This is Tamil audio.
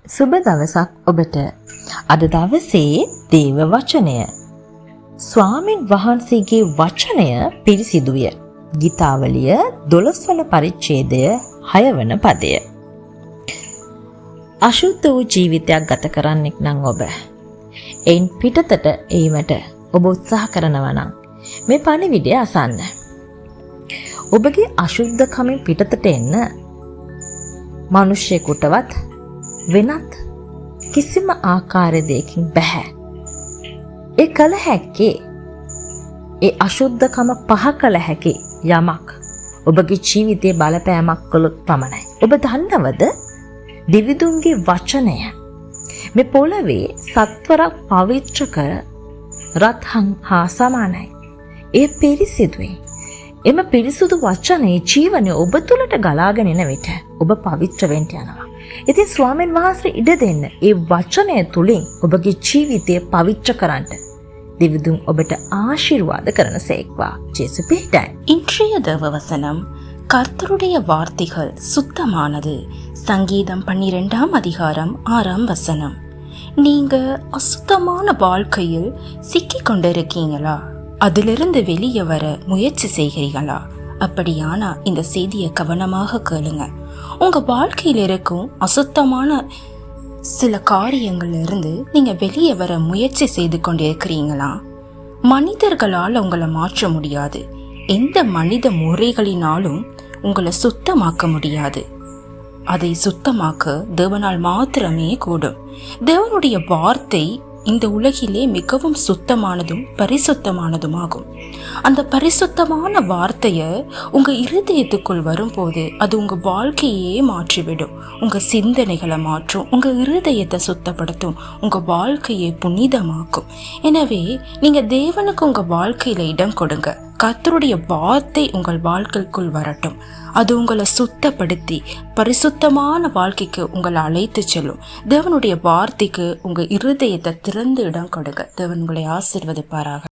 සුබ දවසක් ඔබට. අද දවසේ දේව වචනය. ස්වාමින් වහන්සේගේ වචනය පිරිසිදුය. ගීතාවලිය 12 වන පරිච්ඡේදය 6 වන පදය. අශුද්ධ වූ ජීවිතයක් ගත කරන්නෙක් නම් ඔබ. එයින් පිටතට ඒමට ඔබ උත්සාහ කරනවා නම් මේ පණිවිඩය අසන්න. ඔබගේ අශුද්ධකමින් පිටතට එන්න මිනිස්සෙකුටවත් වෙනත් කිසිම ආකාර දෙයකින් බෑ. ඒ කල හැක්කේ ඒ අශුද්ධකම පහ කළ හැකි යමක් ඔබගේ ජීවිතයේ බලපෑමක් කළොත් පමණයි. ඔබ දන්නවද දෙවිඳුන්ගේ වචනය මේ පොළවේ සත්වරක් පවිත්‍ර කර රත්හන් හා සමානයි. ඒ පිරිසිදුයි. එම පිරිසුදු වචනේ ජීවනය ඔබ තුළට ගලාගෙන එන විට ඔබ පවිත්‍ර වෙන්න යනවා. ඉතින් ස්වාමීන් වහන්සේ ඉඩ දෙන්න ඒ වචනය තුලින් ඔබගේ ජීවිතය පවිත්‍ර කරන්න දෙවිඳුන් ඔබට ஆசீர்வாத කරන සේක්වා. ஜேசு பேட்டாய். இன்றைய தேவ வசனம், கர்த்தருடைய வார்த்தைகள் சுத்தமானது. சங்கீதம் 12 அதிகாரம் 6 வசனம். நீங்க அசுத்தமான வாழ்க்கையில் சிக்கிக் கொண்டிருக்கீங்களா? அதிலிருந்து வெளியே வர முயற்சி செய்கிறீங்களா? அப்படியானா இந்த செய்தியை கவனமாக கேளுங்க. உங்க வாழ்க்கையில் இருக்கும் அசுத்தமான சில காரியங்கள்ல இருந்து நீங்க வெளியே வர முயற்சி செய்து கொண்டிருக்கிறீங்களா? மனிதர்களால் உங்களை மாற்ற முடியாது. எந்த மனித முறைகளினாலும் உங்களை சுத்தமாக்க முடியாது. அதை சுத்தமாக்க தேவனால் மாத்திரமே கூடும். தேவனுடைய வார்த்தை இந்த உலகிலே மிகவும் சுத்தமானதும் பரிசுத்தமானதுமாகும். அந்த பரிசுத்தமான வார்த்தையை உங்க இருதயத்துக்குள் வரும்போது அது உங்க வாழ்க்கையே மாற்றிவிடும். உங்க சிந்தனைகளை மாற்றும், உங்க இருதயத்தை சுத்தப்படுத்தும், உங்க வாழ்க்கையை புனிதமாக்கும். எனவே நீங்க தேவனுக்கு உங்க வாழ்க்கையில இடம் கொடுங்க. கர்த்தருடைய வார்த்தை உங்கள் வாழ்க்கைக்குள் வரட்டும். அது உங்களை சுத்தப்படுத்தி பரிசுத்தமான வாழ்க்கைக்கு உங்களை அழைத்து செல்லும். தேவனுடைய வார்த்தைக்கு உங்க இருதயத்தை திறந்து இடம் கொடுங்க. தேவன் உங்களை ஆசீர்வதிப்பாராக.